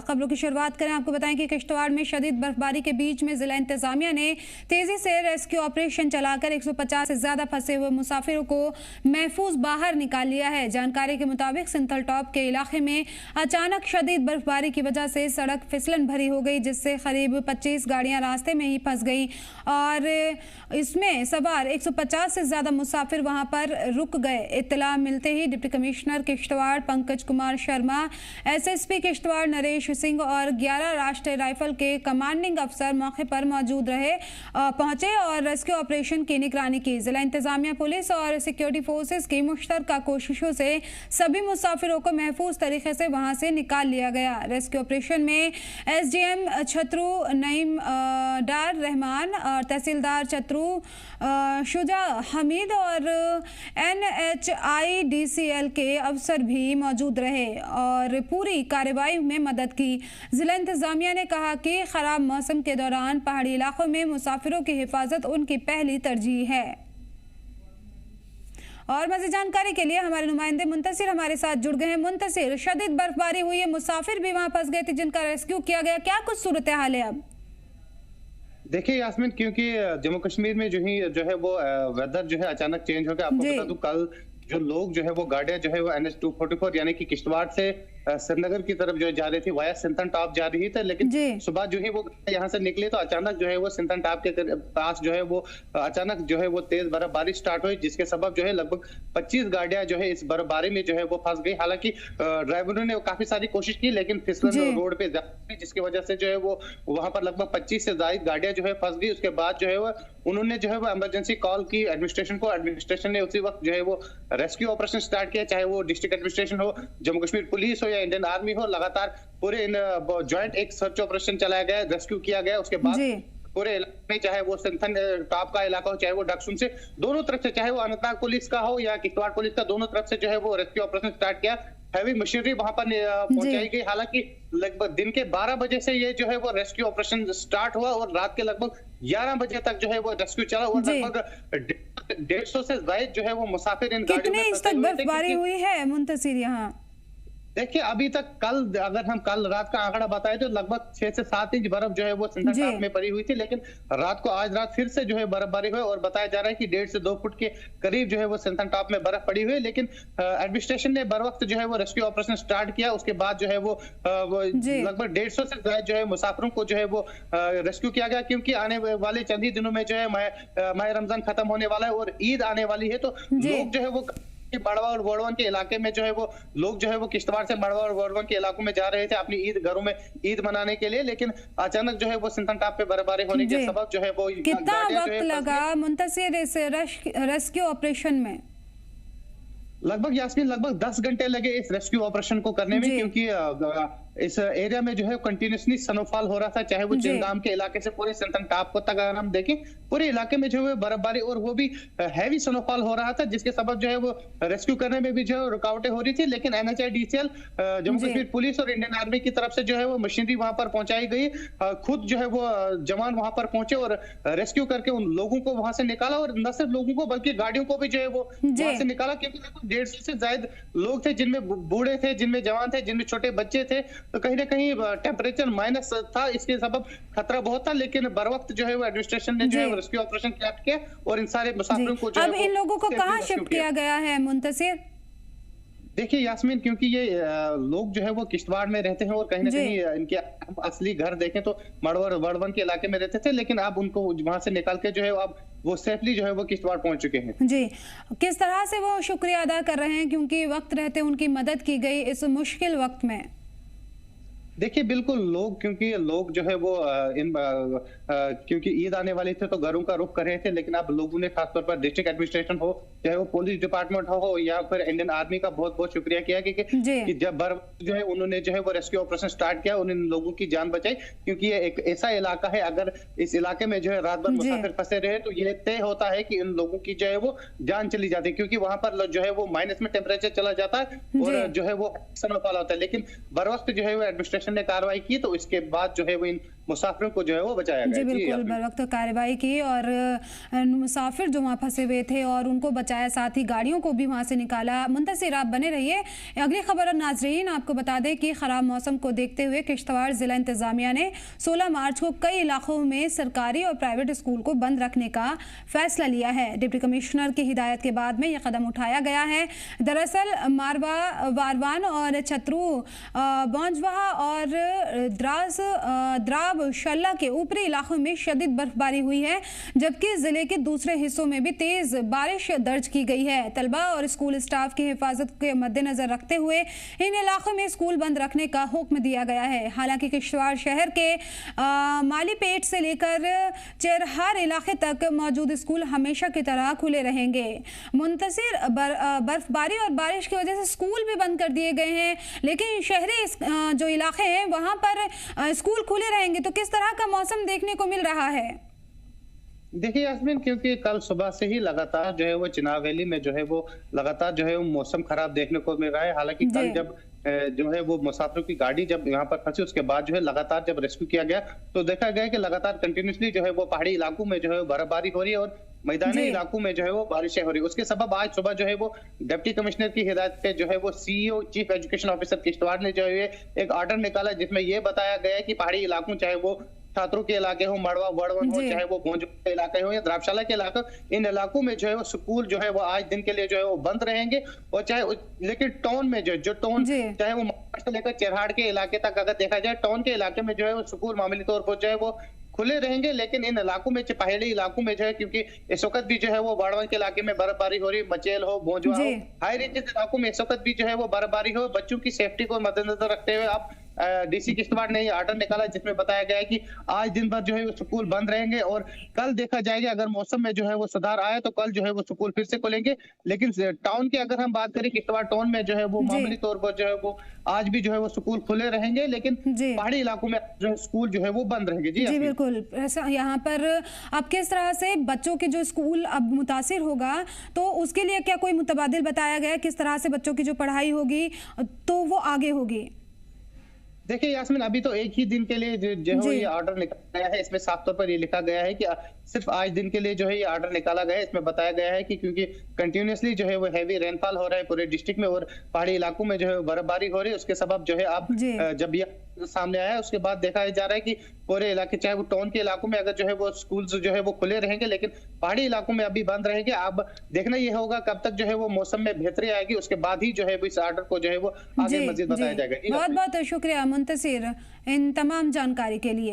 खबरों की शुरुआत करें। आपको बताएं कि किश्तवाड़ में शदीद बर्फबारी के बीच में जिला इंतजामिया ने तेजी से रेस्क्यू ऑपरेशन चलाकर 150 से ज्यादा फंसे हुए मुसाफिरों को महफूज बाहर निकाल लिया है। जानकारी के मुताबिक सिंथल टॉप के इलाके में अचानक शदीद बर्फबारी की वजह से सड़क फिसलन भरी हो गई, जिससे करीब 25 गाड़ियां रास्ते में ही फंस गई और इसमें सवार 150 से ज्यादा मुसाफिर वहां पर रुक गए। इत्तला मिलते ही deputy commissioner Kishtwar Pankaj Kumar Sharma, SSP Kishtwar Naresh Singh और 11 राष्ट्रीय राइफल के कमांडिंग अफसर मौके पर मौजूद पहुंचे और रेस्क्यू ऑपरेशन की निगरानी की। जिला इंतजामिया, पुलिस और सिक्योरिटी फोर्सेस की मुश्तरका कोशिशों से सभी मुसाफिरों को महफूज तरीके से वहां से निकाल लिया गया। रेस्क्यू ऑपरेशन में एसडीएम छतरू नईम डार रहमान और तहसीलदार छतरू शुजा हमीद और NHIDCL के अफसर भी मौजूद रहे और पूरी कार्रवाई में मदद की। जिला इंतजामिया ने कहा कि खराब मौसम के दौरान पहाड़ी इलाकों में मुसाफिरों की हिफाजत उनकी पहली तरजीह है। और मज़ीद जानकारी के लिए हमारे नुमाइंदे मुंतसिर हमारे साथ जुड़ गए हैं। मुंतसिर, शदीद बर्फबारी हुई है, मुसाफिर भी वहां फंस गए थे जिनका रेस्क्यू किया गया, क्या कुछ सूरत हाल है अब? देखिए यास्मीन, क्योंकि जम्मू कश्मीर में जो है वो वेदर जो है अचानक चेंज हो गया। आपको बता दूं, कल जो लोग जो है वो गाड़ियां जो है वो NH-244 यानी कि किश्तवाड़ से श्रीनगर की तरफ जो जा रही थी, वाया सिंथन टॉप जा रही थी, लेकिन सुबह जो है वो यहाँ से निकले तो अचानक जो है वो सिंथन टॉप के पास जो है वो अचानक जो है वो तेज बर्फबारी स्टार्ट हुई, जिसके सबब जो है लगभग 25 गाड़ियां जो है इस बर्फबारी में जो है वो फंस गई। हालांकि ड्राइवरों ने काफी सारी कोशिश की, लेकिन फिसलन रोड पे जिसकी वजह से जो है वो वहां पर लगभग 25 से ज्यादा गाड़ियां जो है फंस गई। उसके बाद जो है वो उन्होंने जो है वो इमरजेंसी कॉल की एडमिनिस्ट्रेशन को। एडमिनिस्ट्रेशन ने उसी वक्त जो है वो रेस्क्यू ऑपरेशन स्टार्ट किया, चाहे वो डिस्ट्रिक्ट एडमिनिस्ट्रेशन हो, जम्मू कश्मीर पुलिस हो या इंडियन आर्मी हो। लगातार पूरे ज्वाइंट एक सर्च ऑपरेशन चलाया गया, रेस्क्यू किया गया। उसके बाद पूरे इलाके में, चाहे वो सिंथन टॉप का इलाका हो, चाहे वो डक्सुम से, दोनों तरफ से, चाहे वो अनंतनाग पुलिस का हो या किश्तवाड़ पुलिस का, दोनों तरफ से जो है वो रेस्क्यू ऑपरेशन स्टार्ट किया। हैवी मशीनरी वहां पर पहुंचाई गई। हालांकि लगभग दिन के 12 बजे से ये जो है वो रेस्क्यू ऑपरेशन स्टार्ट हुआ और रात के लगभग 11 बजे तक जो है वो रेस्क्यू चला और लगभग 150 से ज्यादा जो है वो मुसाफिर इन गाड़ियों में। कितने इंच तक बर्फबारी हुई है मुंतसिर यहाँ? देखिए, अभी तक अगर हम कल रात का आंकड़ा बताए तो लगभग 6 से 7 इंच बर्फ जो है वो सिंथन टॉप में पड़ी हुई थी, लेकिन आज रात फिर से जो है बर्फबारी हुई और बताया जा रहा है कि 1.5 से 2 फुट के करीब जो है वो सिंथन टॉप में बर्फ पड़ी हुई है। लेकिन एडमिनिस्ट्रेशन ने बर वक्त जो है वो रेस्क्यू ऑपरेशन स्टार्ट किया। उसके बाद जो है वो लगभग 150 से ज्यादा जो है मुसाफिरों को जो है वो रेस्क्यू किया गया, क्योंकि आने वाले चंद ही दिनों में जो है माह रमजान खत्म होने वाला है और ईद आने वाली है। तो लोग जो है वो मड़वा और गोड़वन के इलाके में जो है वो लोग जो है वो किश्तवाड़ से मड़वा और गोड़वन के इलाकों में जा रहे थे अपनी घरों में ईद मनाने के लिए, लेकिन अचानक जो है वो सिंथन टॉप पे बर्फबारी होने के सबब जो है वो कितना वक्त लगा मुंतसिर इस रेस्क्यू ऑपरेशन में? लगभग यास्मीन 10 घंटे लगे इस रेस्क्यू ऑपरेशन को करने में, क्योंकि इस एरिया में जो है कंटिन्यूसली स्नोफॉल हो रहा था, चाहे वो चिंगाम के इलाके से पूरे सिंथन टॉप को तक अगर हम देखें पूरे इलाके में जो है बर्फबारी और वो भी हैवी स्नोफॉल हो रहा था, जिसके सबब जो है वो रेस्क्यू करने में भी जो है रुकावटें हो रही थी। लेकिन NHIDCL जम्मू कश्मीर पुलिस और इंडियन आर्मी की तरफ से जो है वो मशीनरी वहां पर पहुंचाई गई। खुद जो है वो जवान वहां पर पहुंचे और रेस्क्यू करके उन लोगों को वहां से निकाला, और न सिर्फ लोगों को बल्कि गाड़ियों को भी जो है वो वहां से निकाला, क्योंकि 150 से ज्यादा लोग थे, जिनमें बूढ़े थे, जिनमें जवान थे, जिनमें छोटे बच्चे थे। तो कहीं ना कहीं टेम्परेचर माइनस था, इसके सबब खतरा बहुत था। लेकिन बर वक्त जो है वो एडमिनिस्ट्रेशन ने जो है रेस्क्यू ऑपरेशन किया और इन सारे मुसाफिरों को जो अब इन लोगों को कहां शिफ्ट किया गया है मुंतसिर? देखिए यास्मीन, क्योंकि ये लोग जो है वो किश्तवाड़ में रहते हैं और कहीं ना कहीं इनके असली घर देखें तो मड़वा वड़वन के इलाके में रहते थे, लेकिन अब उनको वहां से निकाल के जो है अब वो सेफली जो है वो किश्तवाड़ पहुंच चुके हैं। जी, किस तरह से वो शुक्रिया अदा कर रहे हैं क्योंकि वक्त रहते उनकी मदद की गई इस मुश्किल वक्त में? देखिए बिल्कुल, क्योंकि लोग जो है वो क्योंकि ईद आने वाली थे तो घरों का रुख कर रहे थे, लेकिन अब लोगों ने खासतौर पर डिस्ट्रिक्ट एडमिनिस्ट्रेशन हो, चाहे वो पुलिस डिपार्टमेंट हो या फिर इंडियन आर्मी का बहुत बहुत शुक्रिया किया कि जब बर्फ जो है उन्होंने जो है वो रेस्क्यू ऑपरेशन स्टार्ट किया, उन लोगों की जान बचाई। क्योंकि ये एक ऐसा इलाका है, अगर इस इलाके में जो है रात भर मुसाफिर फंसे रहे तो ये तय होता है कि इन लोगों की जो है वो जान चली जाती है, क्योंकि वहां पर जो है वो माइनस में टेम्परेचर चला जाता है और जो है वो स्नोफॉल होता है। लेकिन बर वक्त जो है वो एडमिनिस्ट्रेशन ने कार्रवाई की, तो इसके बाद जो है वो इन मुसाफिरों को जो है वो बचाया गया। जी बिल्कुल, बर वक्त कार्रवाई की और मुसाफिर जो वहाँ फंसे हुए थे और उनको बचाया, साथ ही गाड़ियों को भी वहाँ से निकाला। मुंतशिर आप बने रहिए। अगली खबर नाजरीन आपको बता दें कि खराब मौसम को देखते हुए किश्तवाड़ जिला इंतजामिया ने 16 मार्च को कई इलाकों में सरकारी और प्राइवेट स्कूल को बंद रखने का फैसला लिया है। डिप्टी कमिश्नर की हिदायत के बाद में यह कदम उठाया गया है। दरअसल मारवा, वारवान और छतरू, बौंजवाहा और द्राब शल्ला के ऊपरी इलाकों में शदीद बर्फबारी हुई है, जबकि जिले के दूसरे हिस्सों में भी तेज बारिश दर्ज की गई है। तलबा और स्कूल स्टाफ की हिफाजत के मद्देनजर रखते हुए इन इलाकों में स्कूल बंद रखने का हुक्म दिया गया है। हालांकि किश्तवाड़ शहर के मालीपेट से लेकर चेरहार इलाके तक मौजूद स्कूल हमेशा की तरह खुले रहेंगे। मुंतशिर बर्फबारी और बारिश की वजह से स्कूल भी बंद कर दिए गए हैं, लेकिन शहरी जो इलाके हैं वहां पर स्कूल खुले रहेंगे। तो किस तरह का मौसम देखने को मिल रहा है? देखिए यास्मीन, क्योंकि कल सुबह से ही लगातार जो है वो चिनाब वैली में जो है वो लगातार जो है वो मौसम खराब देखने को मिल रहा है। हालांकि कल जब जो है वो मुसाफिरों की गाड़ी जब यहाँ पर फंसी, उसके बाद जो है लगातार जब रेस्क्यू किया गया तो देखा गया कि लगातार कंटिन्यूसली जो है वो पहाड़ी इलाकों में जो है बर्फबारी हो रही है और मैदानी इलाकों में जो है वो बारिशें हो रही है। उसके सबब आज सुबह जो है वो डिप्टी कमिश्नर की हिदायत पे जो है वो CEO chief education officer Kishtwar ने जो है एक ऑर्डर निकाला, जिसमें ये बताया गया है कि पहाड़ी इलाकों चाहे वो छात्रों के इलाके हो, मड़वा वड़वन हो, चाहे वो भोंज के इलाके हो या द्राबशाला के इलाके, इन इलाकों में जो है वो स्कूल जो है वो आज दिन के लिए जो है वो बंद रहेंगे। और चाहे लेकिन टाउन में जो टाउन चाहे वो महाराष्ट्र से लेकर चेरहाड़ के इलाके तक अगर देखा जाए, टाउन के इलाके में जो है वो स्कूल मामूली तौर पर जो है वो खुले रहेंगे। लेकिन इन इलाकों में, पहाड़ी इलाकों में जो है, क्योंकि इस वक्त भी जो है वो बाड़वन के इलाके में बर्फबारी हो रही, मचेल हो, भोंजवा हो, हाई रेंजेस इलाकों में इस वक्त भी जो है वो बर्फबारी हो। बच्चों की सेफ्टी को मद्देनजर रखते हुए अब डीसी किश्तवाड़ ने ऑर्डर निकाला, जिसमें बताया गया है कि आज दिन भर जो है वो स्कूल बंद रहेंगे और कल देखा जाएगा अगर मौसम में जो है वो सुधार आया तो कल जो है वो स्कूल फिर से खुलेंगे। लेकिन टाउन की अगर हम बात करें, किश्तवाड़ टाउन में जो है वो मामूली तौर पर जो है वो आज भी जो है वो स्कूल खुले रहेंगे, लेकिन पहाड़ी इलाकों में जो है स्कूल जो है वो बंद रहेंगे। जी बिल्कुल। ऐसा यहाँ पर अब किस तरह से बच्चों के जो स्कूल अब मुतासिर होगा, तो उसके लिए क्या कोई मुतबादिल बताया गया, किस तरह से बच्चों की जो पढ़ाई होगी तो वो आगे होगी? देखिए यास्मीन, अभी तो एक ही दिन के लिए जो ये ऑर्डर निकाला गया है, इसमें साफ तौर पर ये लिखा गया है कि सिर्फ आज दिन के लिए जो है ये ऑर्डर निकाला गया है। इसमें बताया गया है कि क्योंकि कंटिन्यूसली जो है वो हैवी रेनफॉल हो रहा है पूरे डिस्ट्रिक्ट में और पहाड़ी इलाकों में जो है बर्फबारी हो रही है, उसके सबब जो है अब जब ये सामने आया है उसके बाद देखा जा रहा है कि पूरे इलाके, चाहे वो टाउन के इलाकों में अगर जो है वो स्कूल जो है वो खुले रहेंगे, लेकिन पहाड़ी इलाकों में अभी बंद रहेंगे। अब देखना ये होगा कब तक जो है वो मौसम में बेहतरी आएगी, उसके बाद ही जो है इस ऑर्डर को जो है वो आगे मजीद बताया जाएगा। बहुत बहुत शुक्रिया मुंतशिर इन तमाम जानकारी के लिए।